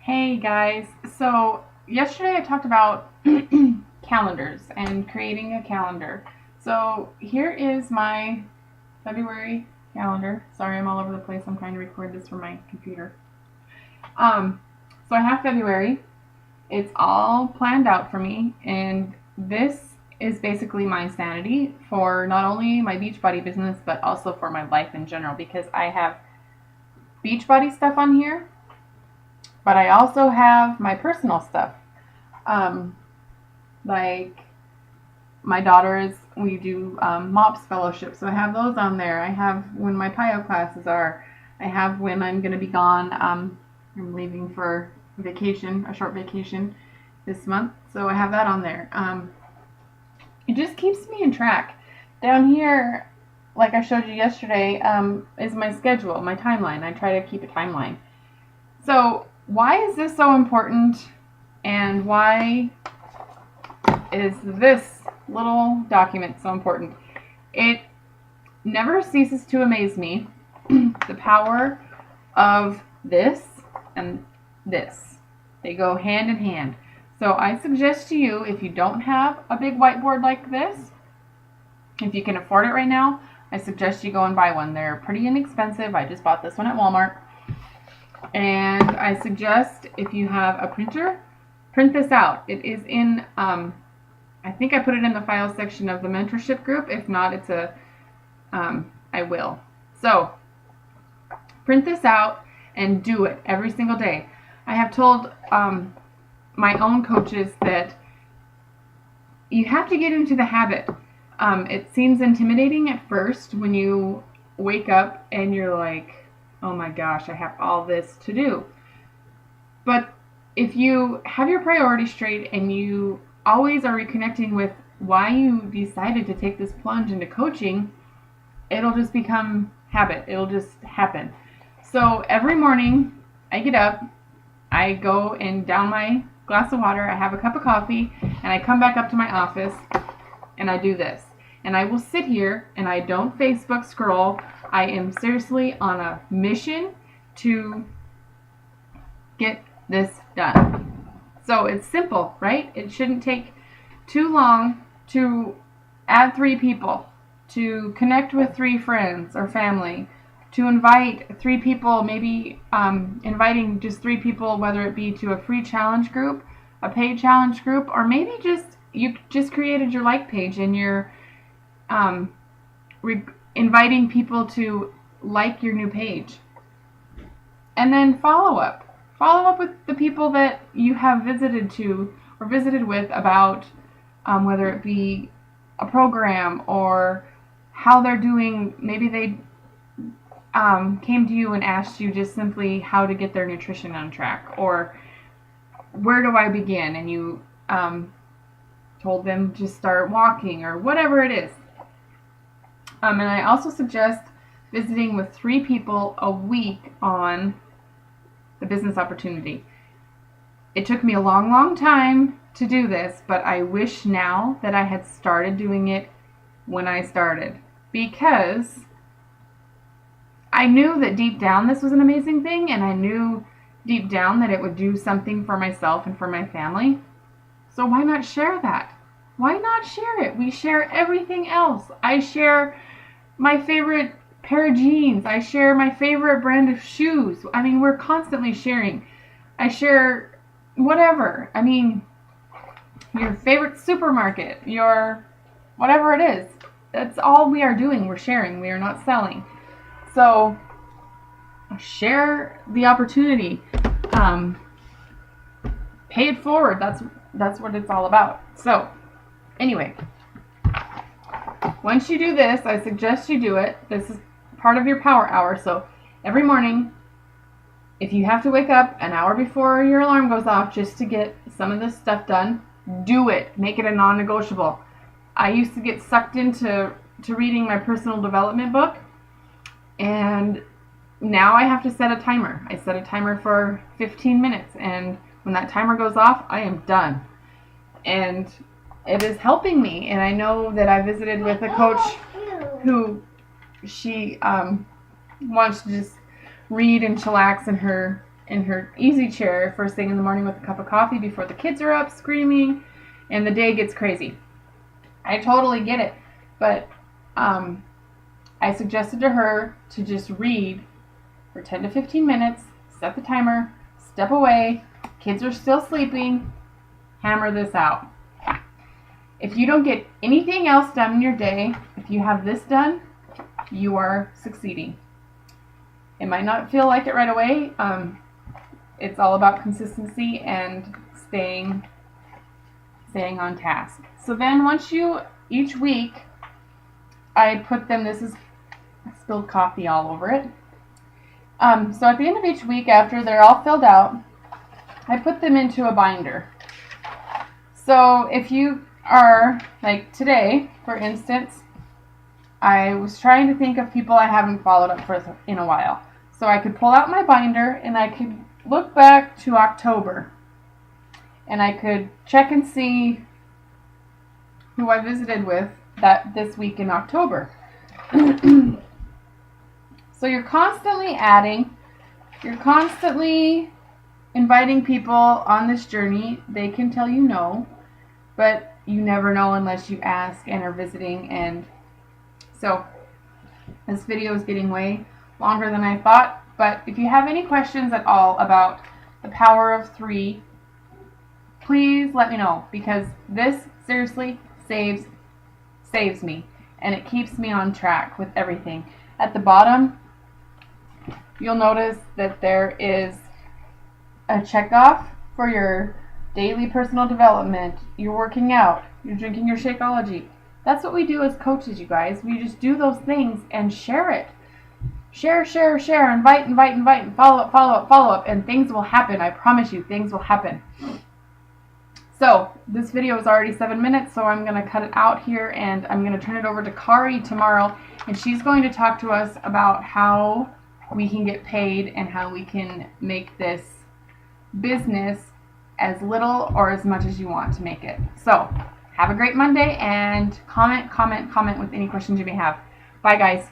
Hey guys, so yesterday I talked about calendars and creating a calendar. So here is my February calendar. Sorry, I'm all over the place. I'm trying to record this from my computer. Um, so I have February. It's all planned out for me, and this is basically my sanity for not only my Beachbody business but also for my life in general because I have Beachbody stuff on here, but I also have my personal stuff. Um, like my daughters, we do MOPS fellowship, so I have those on there. I have when my PIO classes are. I have when I'm going to be gone. I'm leaving for vacation, a short vacation this month, so I have that on there. It just keeps me in track. Down here, like I showed you yesterday, is my schedule, my timeline. I try to keep a timeline. So why is this so important, and why is this little document so important? It never ceases to amaze me the power of this and this. They go hand in hand. So I suggest to you, if you don't have a big whiteboard like this, if you can afford it right now, I suggest you go and buy one. They're pretty inexpensive. I just bought this one at Walmart. And I suggest if you have a printer, print this out. It is in, I think I put it in the file section of the mentorship group. If not, I will. So print this out and do it every single day. I have told my own coaches that you have to get into the habit. It seems intimidating at first when you wake up and you're like, oh my gosh, I have all this to do. But if you have your priorities straight and you always are reconnecting with why you decided to take this plunge into coaching, it'll just become habit. It'll just happen. So every morning I get up, I go and down my glass of water, I have a cup of coffee, and I come back up to my office and I do this. And I will sit here and I don't Facebook scroll. I am seriously on a mission to get this done. So it's simple, right? It shouldn't take too long to add 3 people, to connect with 3 friends or family, to invite 3 people, maybe inviting just 3 people, whether it be to a free challenge group, a paid challenge group, or maybe just you just created your like page and you're inviting people to like your new page. And then follow up with the people that you have visited to or visited with about whether it be a program or how they're doing. Maybe they came to you and asked you just simply how to get their nutrition on track, or where do I begin, and you told them to start walking or whatever it is. And I also suggest visiting with 3 people a week on the business opportunity. It took me a long, long time to do this, but I wish now that I had started doing it when I started, because I knew that deep down this was an amazing thing, and I knew deep down that it would do something for myself and for my family. So why not share that? Why not share it? We share everything else. I share my favorite pair of jeans. I share my favorite brand of shoes. I mean, we're constantly sharing. I share whatever. I mean, your favorite supermarket, your whatever it is. That's all we are doing. We're sharing. We are not selling. So share the opportunity. Pay it forward. That's what it's all about. So anyway, once you do this, I suggest you do it. This is part of your power hour. So every morning, if you have to wake up an hour before your alarm goes off just to get some of this stuff done, do it. Make it a non-negotiable. I used to get sucked into reading my personal development book, and now I have to set a timer. I set a timer for 15 minutes, and when that timer goes off, I am done. And it is helping me. And I know that I visited with a coach she wants to just read and chillax in her in her easy chair first thing in the morning with a cup of coffee before the kids are up screaming and the day gets crazy. I totally get it, but I suggested to her to just read for 10 to 15 minutes, set the timer, step away, kids are still sleeping, hammer this out. If you don't get anything else done in your day, if you have this done, you are succeeding. It might not feel like it right away. It's all about consistency and staying on task. So then each week, I put them, this is spilled coffee all over it. So at the end of each week, after they're all filled out, I put them into a binder. So if you are, like today, for instance, I was trying to think of people I haven't followed up for in a while. So I could pull out my binder and I could look back to October. And I could check and see who I visited with this week in October. So you're constantly adding, you're constantly inviting people on this journey. They can tell you no, but you never know unless you ask and are visiting. And so this video is getting way longer than I thought, but if you have any questions at all about the power of 3, please let me know, because this seriously saves me, and it keeps me on track with everything. At the bottom, you'll notice that there is a checkoff for your daily personal development. You're working out, you're drinking your Shakeology. That's what we do as coaches, you guys. We just do those things and share it. Share, invite, and follow up, and things will happen. I promise you, things will happen. So, this video is already 7 minutes, so I'm going to cut it out here, and I'm going to turn it over to Kari tomorrow, and she's going to talk to us about how we can get paid and how we can make this business as little or as much as you want to make it. So, have a great Monday, and comment with any questions you may have. Bye, guys.